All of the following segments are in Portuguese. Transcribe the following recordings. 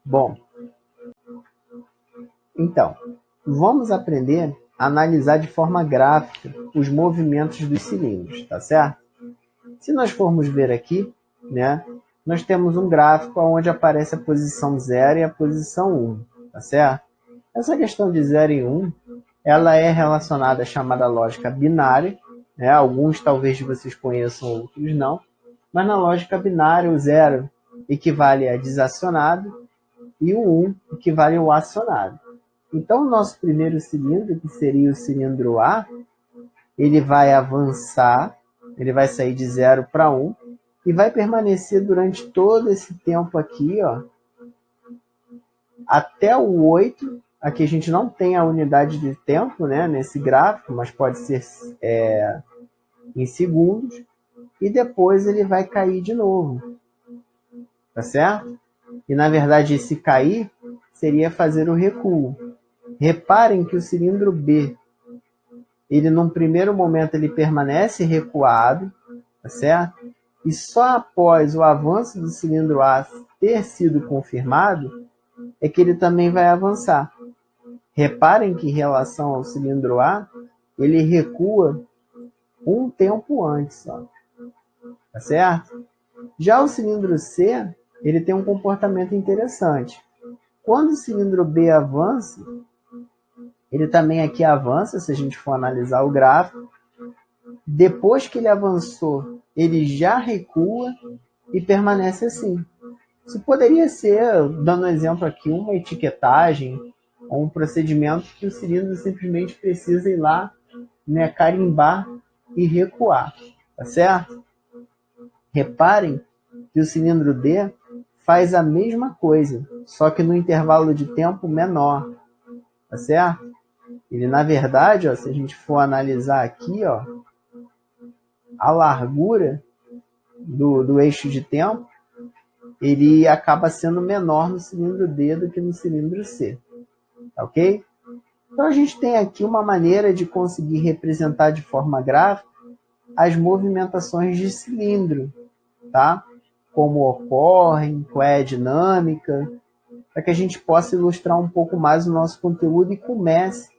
Bom, então, vamos aprender a analisar de forma gráfica os movimentos dos cilindros, tá certo? Se nós formos ver aqui, né, nós temos um gráfico onde aparece a posição 0 e a posição 1, tá certo? Essa questão de 0 e 1, ela é relacionada à chamada lógica binária, né? Alguns talvez vocês conheçam, outros não, mas na lógica binária o 0 equivale a desacionado e o 1 equivale ao acionado. Então, o nosso primeiro cilindro, que seria o cilindro A, ele vai avançar, ele vai sair de 0 para 1 e vai permanecer durante todo esse tempo aqui, ó, até o 8. Aqui a gente não tem a unidade de tempo, né, nesse gráfico, mas pode ser em segundos. E depois ele vai cair de novo, tá certo? E na verdade esse cair seria fazer o recuo. Reparem que o cilindro B, ele num primeiro momento ele permanece recuado, tá certo? E só após o avanço do cilindro A ter sido confirmado, é que ele também vai avançar. Reparem que em relação ao cilindro A, ele recua um tempo antes, ó, tá certo? Já o cilindro C, ele tem um comportamento interessante. Quando o cilindro B avança, ele também aqui avança, se a gente for analisar o gráfico. Depois que ele avançou, ele já recua e permanece assim. Isso poderia ser, dando um exemplo aqui, uma etiquetagem ou um procedimento que o cilindro simplesmente precisa ir lá, né, carimbar e recuar, tá certo? Reparem que o cilindro D faz a mesma coisa, só que no intervalo de tempo menor, tá certo? Ele, na verdade, ó, se a gente for analisar aqui, ó, a largura do eixo de tempo, ele acaba sendo menor no cilindro D do que no cilindro C, ok? Então a gente tem aqui uma maneira de conseguir representar de forma gráfica as movimentações de cilindro, tá? Como ocorrem, qual é a dinâmica, para que a gente possa ilustrar um pouco mais o nosso conteúdo e comece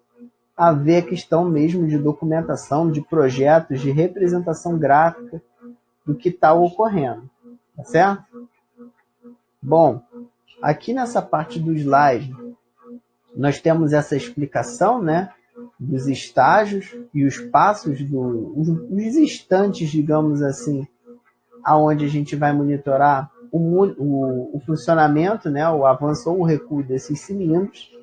a ver a questão mesmo de documentação, de projetos, de representação gráfica do que está ocorrendo, tá certo? Bom, aqui nessa parte do slide, nós temos essa explicação, né, dos estágios e os passos, os instantes, digamos assim, aonde a gente vai monitorar o funcionamento, né, o avanço ou o recuo desses cilindros.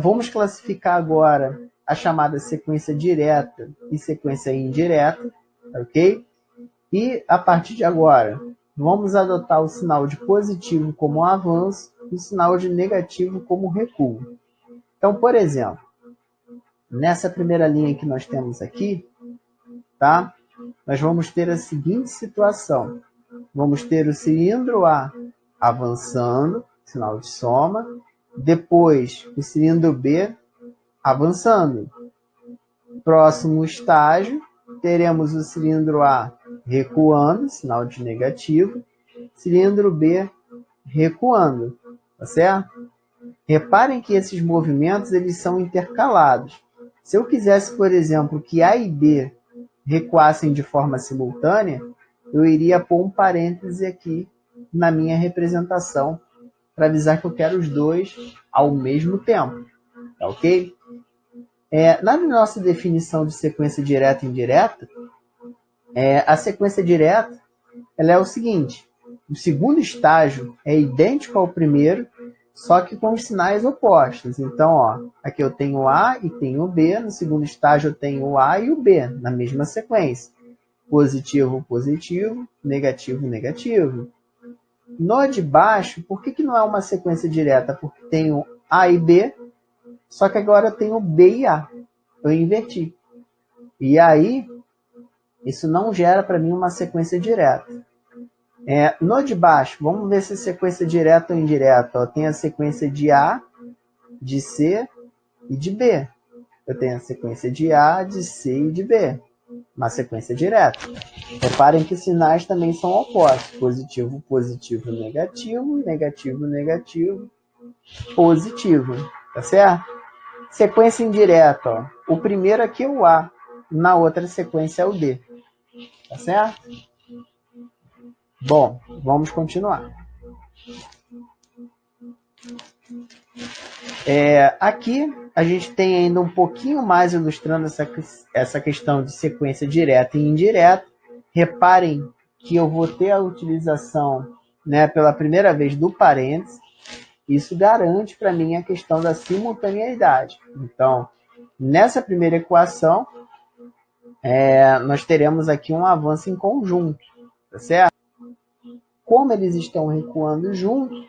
Vamos classificar agora a chamada sequência direta e sequência indireta, ok? E a partir de agora, vamos adotar o sinal de positivo como avanço e o sinal de negativo como recuo. Então, por exemplo, nessa primeira linha que nós temos aqui, tá? Nós vamos ter a seguinte situação. Vamos ter o cilindro A avançando, sinal de soma. Depois, o cilindro B avançando. Próximo estágio, teremos o cilindro A recuando, sinal de negativo. Cilindro B recuando, tá certo? Reparem que esses movimentos eles são intercalados. Se eu quisesse, por exemplo, que A e B recuassem de forma simultânea, eu iria pôr um parêntese aqui na minha representação para avisar que eu quero os dois ao mesmo tempo, tá ok? Na nossa definição de sequência direta e indireta, a sequência direta ela é o seguinte: o segundo estágio é idêntico ao primeiro, só que com os sinais opostos. Então, ó, aqui eu tenho o A e tenho o B, no segundo estágio eu tenho o A e o B, na mesma sequência. Positivo, positivo, negativo, negativo. No de baixo, por que não é uma sequência direta? Porque tenho A e B, só que agora eu tenho B e A. Eu inverti. E aí, isso não gera para mim uma sequência direta. No de baixo, vamos ver se é sequência direta ou indireta. Eu tenho a sequência de A, de C e de B. Eu tenho a sequência de A, de C e de B. uma sequência direta. Reparem que os sinais também são opostos. Positivo, positivo, negativo, negativo, negativo, positivo. Tá certo? Sequência indireta, ó. O primeiro aqui é o A, na outra sequência é o D. Tá certo? Bom, vamos continuar. Aqui a gente tem ainda um pouquinho mais ilustrando essa questão de sequência direta e indireta. Reparem que eu vou ter a utilização, né, pela primeira vez do parênteses. Isso garante para mim a questão da simultaneidade. Então, nessa primeira equação, nós teremos aqui um avanço em conjunto, tá certo? Como eles estão recuando juntos,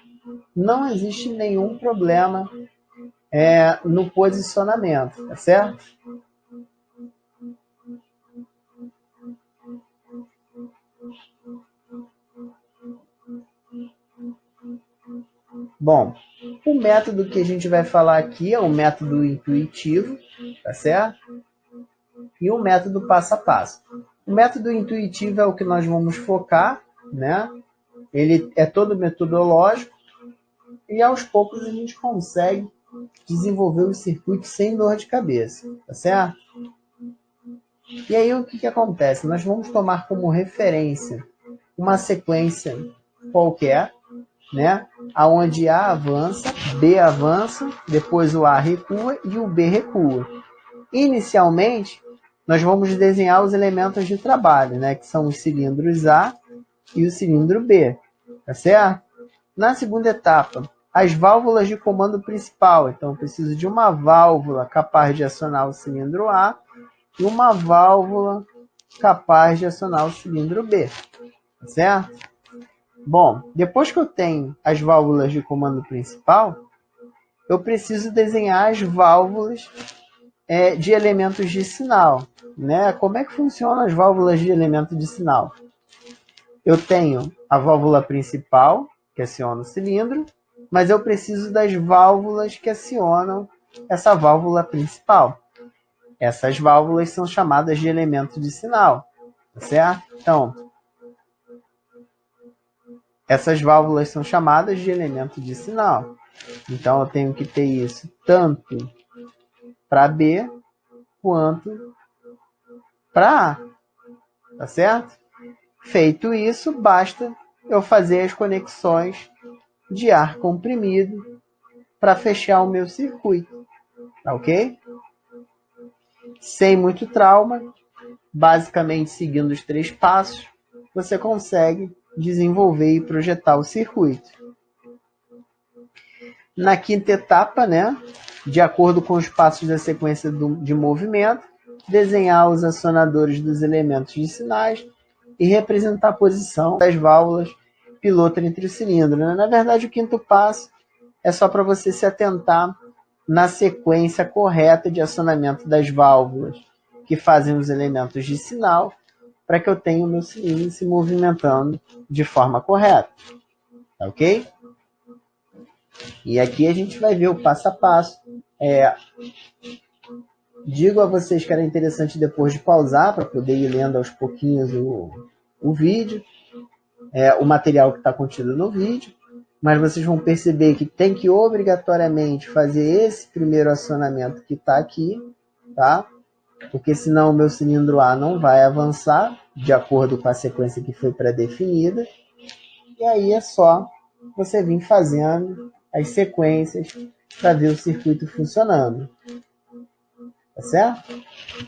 não existe nenhum problema no posicionamento, tá certo? Bom, o método que a gente vai falar aqui é o método intuitivo, tá certo? E o método passo a passo. O método intuitivo é o que nós vamos focar, né? Ele é todo metodológico e aos poucos a gente consegue desenvolver o circuito sem dor de cabeça, tá certo? E aí o que acontece? Nós vamos tomar como referência uma sequência qualquer, né? Onde A avança, B avança, depois o A recua e o B recua. Inicialmente, nós vamos desenhar os elementos de trabalho, né? Que são os cilindros A e o cilindro B, tá certo? Na segunda etapa, as válvulas de comando principal. Então, eu preciso de uma válvula capaz de acionar o cilindro A e uma válvula capaz de acionar o cilindro B, tá certo? Bom, depois que eu tenho as válvulas de comando principal, eu preciso desenhar as válvulas de elementos de sinal, né? Como é que funcionam as válvulas de elemento de sinal? Eu tenho a válvula principal, que aciona o cilindro, mas eu preciso das válvulas que acionam essa válvula principal. Essas válvulas são chamadas de elemento de sinal, tá certo? Então, essas válvulas são chamadas de elemento de sinal. Então, eu tenho que ter isso tanto para B quanto para A, tá certo? Feito isso, basta eu fazer as conexões de ar comprimido para fechar o meu circuito, tá ok? Sem muito trauma, basicamente seguindo os 3 passos, você consegue desenvolver e projetar o circuito. Na quinta etapa, né, de acordo com os passos da sequência de movimento, desenhar os acionadores dos elementos de sinais e representar a posição das válvulas piloto entre o cilindro. Na verdade, o quinto passo é só para você se atentar na sequência correta de acionamento das válvulas que fazem os elementos de sinal, para que eu tenha o meu cilindro se movimentando de forma correta. Tá ok? E aqui a gente vai ver o passo a passo. Digo a vocês que era interessante depois de pausar, para poder ir lendo aos pouquinhos o vídeo, o material que está contido no vídeo, mas vocês vão perceber que tem que obrigatoriamente fazer esse primeiro acionamento que está aqui, tá? Porque senão o meu cilindro A não vai avançar de acordo com a sequência que foi pré-definida. E aí é só você vir fazendo as sequências para ver o circuito funcionando. Tá certo?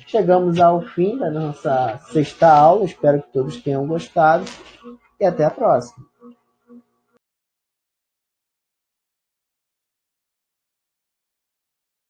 Chegamos ao fim da nossa 6ª aula. Espero que todos tenham gostado. E até a próxima.